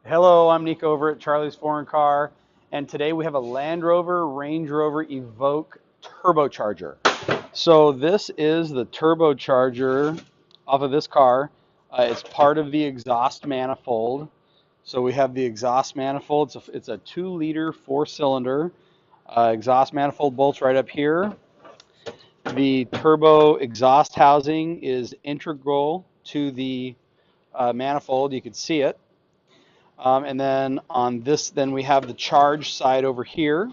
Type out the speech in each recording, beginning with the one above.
Hello, I'm Nico over at Charlie's Foreign Car, and today we have a Land Rover Range Rover Evoque turbocharger. So this is the turbocharger off of this car. It's part of the exhaust manifold. So we have the exhaust manifold. It's a 2-liter 4-cylinder exhaust manifold bolts right up here. The turbo exhaust housing is integral to the manifold. You can see it. And then on this, then we have the charge side over here.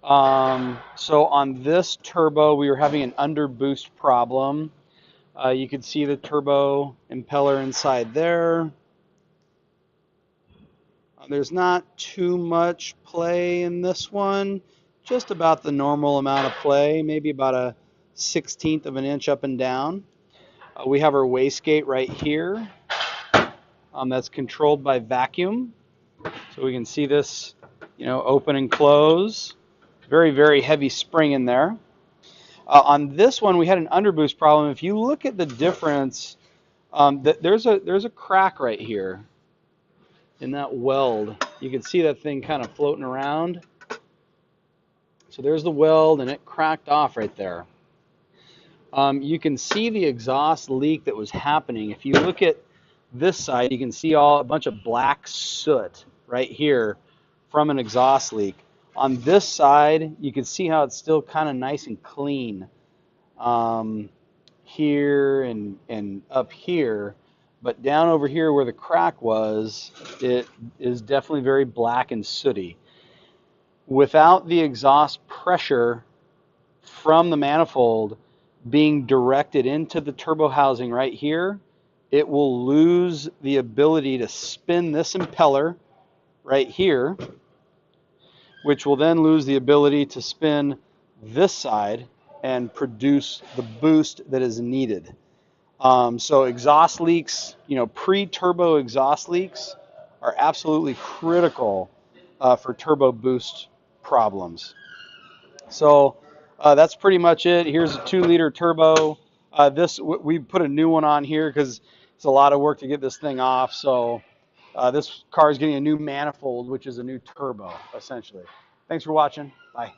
So on this turbo, we were having an underboost problem. You can see the turbo impeller inside there. There's not too much play in this one, just about the normal amount of play, maybe about a 1/16 of an inch up and down. We have our wastegate right here. That's controlled by vacuum. So we can see this, open and close. Very, very heavy spring in there. On this one, we had an underboost problem. If you look at the difference, there's a crack right here in that weld. You can see that thing kind of floating around. So there's the weld, and it cracked off right there. You can see the exhaust leak that was happening. If you look at this side, you can see a bunch of black soot right here from an exhaust leak. On this side, you can see how it's still kind of nice and clean here and up here. But down over here where the crack was, it is definitely very black and sooty. Without the exhaust pressure from the manifold being directed into the turbo housing right here, it will lose the ability to spin this impeller right here, which will then lose the ability to spin this side and produce the boost that is needed. So exhaust leaks, pre-turbo exhaust leaks are absolutely critical for turbo boost problems. So that's pretty much it. Here's a 2-liter turbo. We put a new one on here because it's a lot of work to get this thing off. So this car is getting a new manifold, which is a new turbo, essentially. Thanks for watching. Bye.